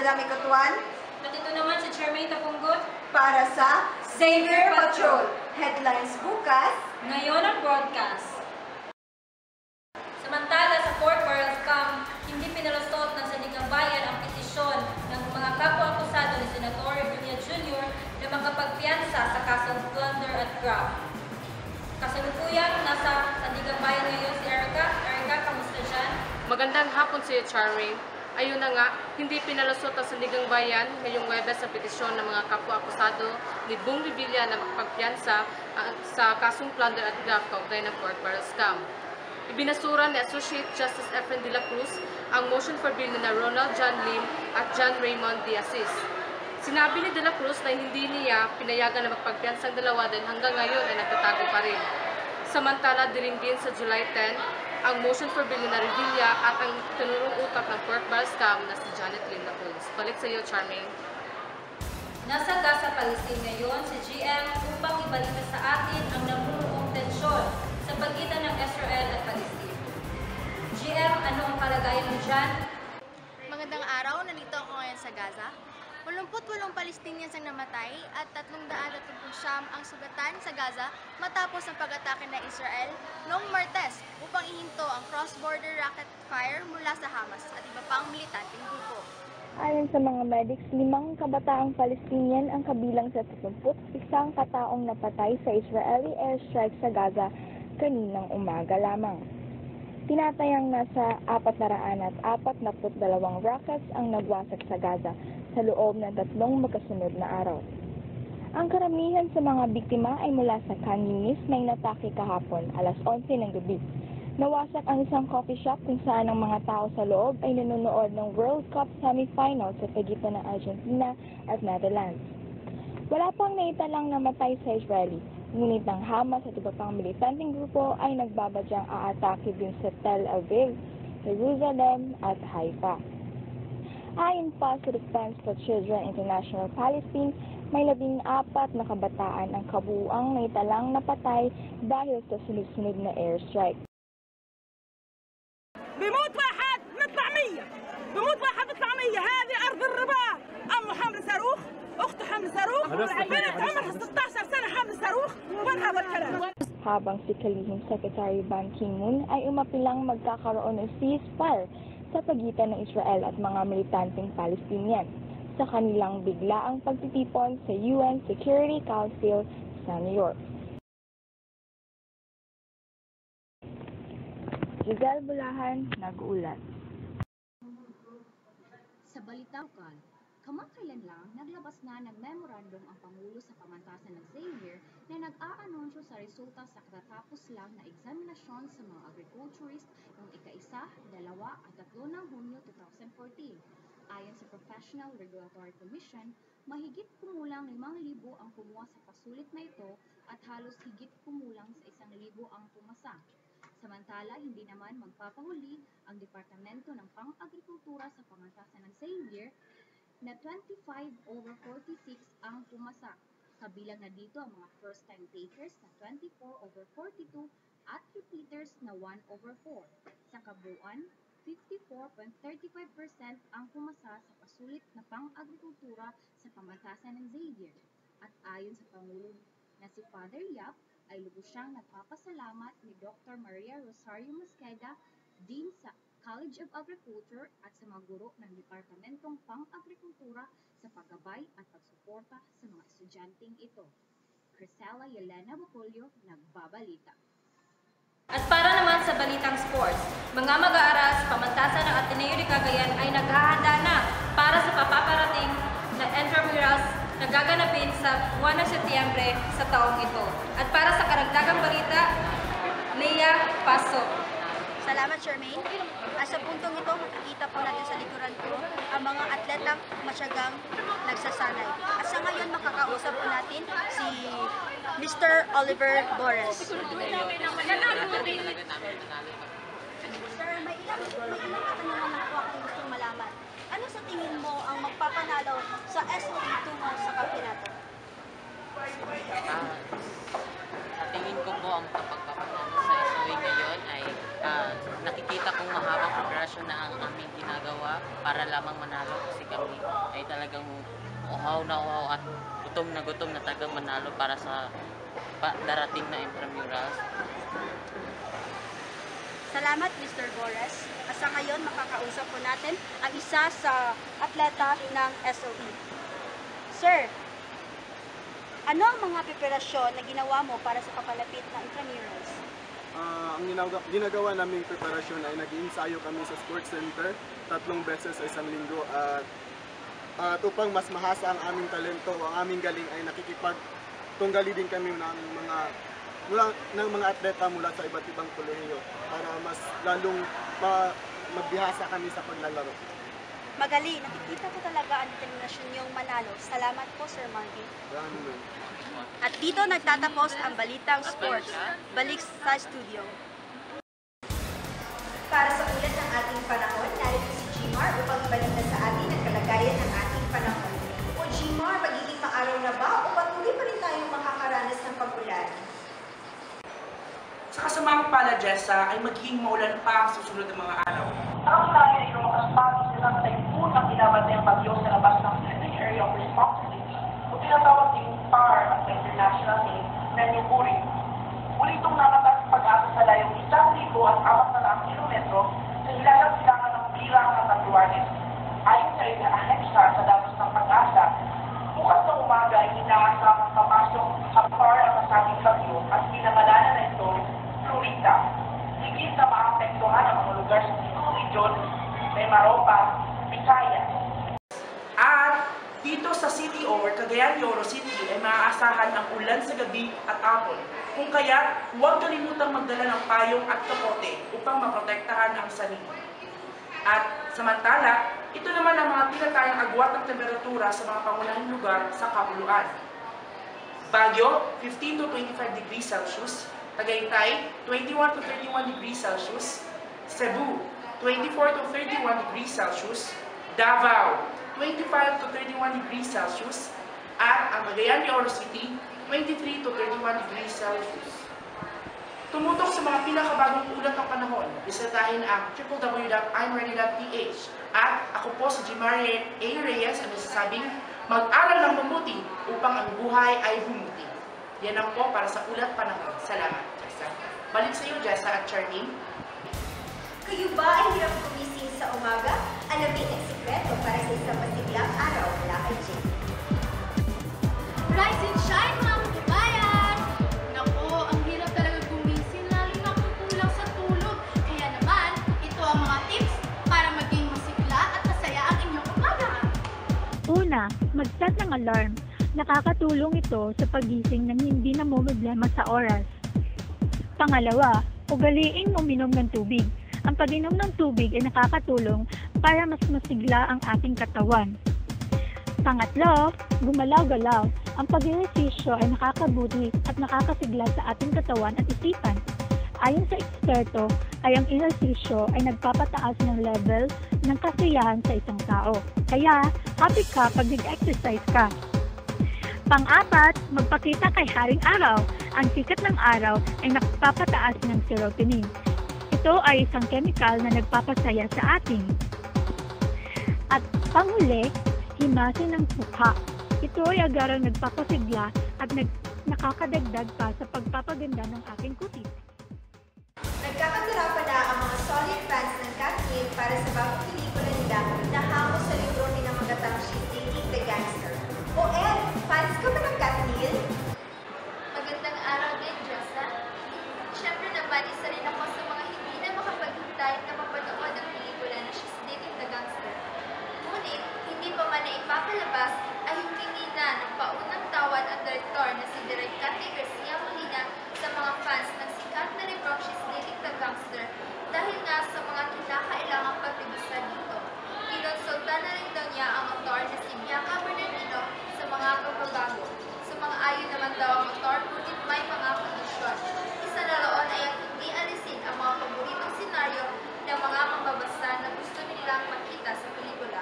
Madami Katuan. At ito naman si Chairman Tapunggot Para sa Xavier Patrol. Headlines bukas. Ngayon ang broadcast. Samantala sa Fort Barrel Scam, hindi pinalusot ng Sandigang Bayan ang petisyon ng mga kapwa-akusado ni Senator Revilla Jr. na makapagpiyansa sa kasong plunder at graft. Kasalukuyang nasa Sandigang Bayan ngayon si Erica. Erica, kamusta dyan? Magandang hapon sa iyo, Charmaine. Ayun na nga, hindi pinalusot ang Sandigang Bayan ngayong Webes sa petisyon ng mga kapwa-akusado ni Bong Revilla na makapagpiyansa sa kasong plunder at graft kaugnay ng Fort Barrel Scam. Ibinasura ni Associate Justice Efren de la Cruz ang motion for bill na Ronald John Lim at John Raymond D. Assis. Sinabi ni de la Cruz na hindi niya pinayagan na magpagpiyansa ang dalawa dahil hanggang ngayon ay nagtatago pa rin. Samantala, diringgin sa July 10 ang motion for bill na Revilla at ang tinurong utak ng Fort Barrel Scam na si Janet Linda Holmes. Balik sa iyo, Charmaine. Nasa Gaza, Palestine ngayon si GM upang ibalita sa atin ang namumuong tensyon sa pagitan ng Israel at Palestine. GM, anong kalagayan mo dyan? Magandang araw, nandito ako ngayon sa Gaza. 88 Palestinians ang namatay at 339 ang sugatan sa Gaza matapos ang pag-atake ng Israel noong Martes upang ihinto ang cross-border rocket fire mula sa Hamas at iba pang militanteng grupo. Ayon sa mga medics, 5 kabataang Palestinian ang kabilang sa 31 kataong napatay sa Israeli airstrike sa Gaza kaninang umaga lamang. Tinatayang nasa 442 rockets ang nagwasak sa Gaza sa loob ng 3 magkasunod na araw. Ang karamihan sa mga biktima ay mula sa Khan Yunis na inatake kahapon, alas 11 ng gabi. Nawasak ang isang coffee shop kung saan ang mga tao sa loob ay nanonood ng World Cup semifinal sa pagitan ng Argentina at Netherlands. Wala pang naitalang namatay sa Israeli, ngunit ang Hamas at iba pang militanteng grupo ay nagbabadyang aatake din sa Tel Aviv, Jerusalem at Haifa. Ayon pa sa Defense for Children International Palestine, may 14 na kabataan ang kabuuang naitalang napatay dahil sa sunod-sunod na airstrike. بيموت واحد نطلع 100 بيموت واحد نطلع 100 هذه أرض الرباط أمه حامل صاروخ أخته حامل صاروخ بنت عمرها 16 سنة حامل صاروخ وين هذا الكلام Habang si Kalihim Secretary Ban Ki-moon ay umapilang magkakaroon ng ceasefire sa pagitan ng Israel at mga militanteng Palestinian sa kanilang biglaang pagtitipon sa UN Security Council sa New York. Giselle Bulahan, nag-uulat. Sa Balitaokan, kamakailan lang naglabas na ng memorandum ang Pangulo sa pamantasan ng Xavier na nag-aanunsyo sa resulta sa katatapos lang na eksaminasyon sa mga agriculturist noong ika-1, 2 at 3 ng Hunyo 2014. Ayon sa Professional Regulatory Commission, mahigit kumulang 5,000 ang kumuha sa pasulit na ito at halos higit kumulang sa 1,000 ang pumasa. Samantala, hindi naman magpapahuli ang Departamento ng Pang-Agrikultura sa pamantasan ng Xavier na 25/46 ang pumasa. Kabilang na dito ang mga first-time takers na 24/42 at repeaters na 1/4. Sa kabuuan, 54.35% ang pumasa sa pasulit na pang-agrikultura sa pamantasan ng Xavier. At ayon sa Pangulo na si Father Yap, ay lubos siyang nagpapasalamat ni Dr. Maria Rosario Mosqueda, Dean sa College of Agriculture at sa mga guro ng Departamentong Pang-Agrikultura sa paggabay at pagsuporta sa mga estudyanteng ito. Crisela Yelena Bacolio, nagbabalita. At para naman sa balitang sports, mga mag-aaral sa pamantasan ng Ateneo de Cagayan ay naghahanda na para sa papaparating na intramurals na gaganapin sa 1 ng Setyembre sa taong ito. At para sa karagdagang balita, Leah Pasok. Salamat, Charmaine. At sa puntong ito, makikita po natin sa likuran ko ang mga atletang matyagang nagsasanay. At sa ngayon, makakausap po natin si Mr. Oliver Borres. Sir, may ilang katanungan na po akong gustong malaman. Ano sa tingin mo ang magpapanalo sa SOE tungo sa kampyonato? Sa tingin ko po ang kapagpapanalo sa SOE ngayon ay nakikita kong mahabang preparasyon na ang aming ginagawa para lamang manalo kasi kami ay talagang uhaw na uhaw at gutom na talagang manalo para sa darating na intramurals. Salamat, Mr. Bores. Asa ngayon, makakausap po natin ang isa sa atleta ng SOE. Sir, ano ang mga preparasyon na ginawa mo para sa papalapit na intramurals? Ang ginagawa naming preparasyon ay nag-iinsayo kami sa sports center 3 beses sa isang linggo at upang mas mahasa ang aming talento o ang aming galing ay nakikipagtunggali din kami ng mga atleta mula sa iba't ibang kolehiyo para mas lalong magbihasa kami sa paglalaro. Magaling, nakikita ko talaga ang determinasyon niyong manalo. Salamat po, Sir Marvin. At dito nagtatapos ang Balitang Sports. Balik sa studio. Para sa ulat ng ating panahon, narito si Gmar upang ibalita sa atin ang kalagayan ng ating panahon. O Gmar, magiging maaraw na ba o patuloy pa rin tayong makakaranas ng pag-ulan? Sa kasamang pala, Jessa, ay magiging maulan pa ang susunod ng mga araw. Ang tayo ay lumakas pa sa isang typhoon ang binabantay ang bagyo sa labas ng Philippine Area of Responsibility o tinatawag ding PAR at sa international name na Newbury. Muli itong nakatas pag-asa sa layong 1,004 kilometro sa hilagang silangan ng Pirang at Catanduanes. Ayon sa Ida Anexa sa datos ng pag-asa, bukas na umaga ay inaasahang papasok ang PAR at kasabing bagyo at pinangalanan na ito Florida. Higit na maapektuhan ang mga lugar sa Siquijor Region, Mimaropa, Visayas. At dito sa City or Cagayan de Oro City ay maaasahan ang ulan sa gabi at hapon. Kung kaya, huwag kalimutang magdala ng payong at kapote upang maprotektahan ang sarili. At samantala, ito naman ang mga tinatayang agwat ng temperatura sa mga pangunahing lugar sa Kapuluan. Baguio, 15 to 25 degrees Celsius. Tagaytay, 21 to 31 degrees Celsius. Cebu, 24 to 31 degrees Celsius. Davao, 25 to 31 degrees Celsius. At ang Cagayan de Oro City, 23 to 31 degrees Celsius. Tumutok sa mga pinakabagong ulat ng panahon, bisitahin ang www.imready.ph. At ako po si Gmar A. Reyes ang nasasabing mag-aral ng mabuti upang ang buhay ay bumuti. Yan ang po para sa ulat panahon. Salamat, Jessa. Balik sa iyo, Jessa at Charmaine. Kayo ba ay hirap gumising sa umaga? Alamin ang sikreto para sa isang masiglang araw mula kay Jane. Rise and shine, mga kabayan! Naku, ang hirap talaga gumising, lalo na kung kulang sa tulog. Kaya naman, ito ang mga tips para maging masigla at masaya ang inyong umaga. Una, mag-set ng alarm. Nakakatulong ito sa pagising nang hindi na mo problema sa oras. Pangalawa, ugaliing uminom ng tubig. Ang pag-inom ng tubig ay nakakatulong para mas masigla ang ating katawan. Pangatlo, gumalaw-galaw. Ang pag-ehersisyo ay nakakabuti at nakakasigla sa ating katawan at isipan. Ayon sa eksperto, ay ang ehersisyo ay nagpapataas ng level ng kasiyahan sa isang tao. Kaya, happy ka pag nag-exercise ka. Pang-apat, magpakita kay Haring Araw. Ang sikat ng araw ay nagpapataas ng serotonin. Ito ay isang chemical na nagpapasaya sa atin. At panghuli, himasin ng mukha. Ito ay agarang nagpapasigla at nakakadagdag pa sa pagpapaganda ng ating kutis. Nagkakasarapan na ang mga solid fans ng Katnill para sa bagong pelikula nila na hamon sa libro ni ng magatang She's Dating the Gangster. O fans ka ba ng Katnill? Magandang araw din, Jessa. Siyempre naman, isa rin ako sa mga hindi na makapaghintay na mapanood ang pelikula na She's Dating the Gangster. Ngunit, hindi pa man na ipapalabas ay humingi na ng paunang tawad ang direktor na si Direk Cathy Garcia Molina sa mga fans ng sikat na librong She's Dating the Gangster dahil nga sa mga kinakailangang pagtibisa dito. Kinonsulta na rin daw niya ang author na si Bianca Bernardino sa mga pagbabago. Sa mga ayon naman daw ang author, ngunit may mga kondisyon. Isa na roon ay ang hindi alisin ang mga paboritong senaryo ng mga mambabasa na gusto nilang makita sa pelikula.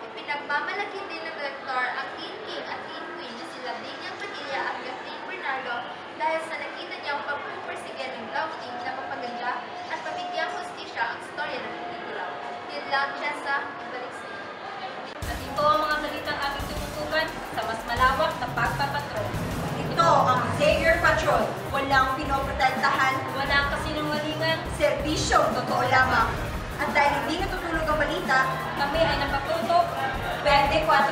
Ipinagmamalaki din ng direktor ang Teen King at Teen Queen na sila Daniel Padilla at Kathleen Bernardo dahil sa nakita niyang pagpupursige ng love team na mapaganda at pabigyang Gaza, balik sa iyo. At ito ang mga balitang aming tututukan sa mas malawak na pagpapatrol. Ito ang Xavier Patrol. Walang pinoprotektahan, Walang kasinungalingan, serbisyong totoo lamang. At dahil hindi natutulog ang balita, kami ay nakatutok 24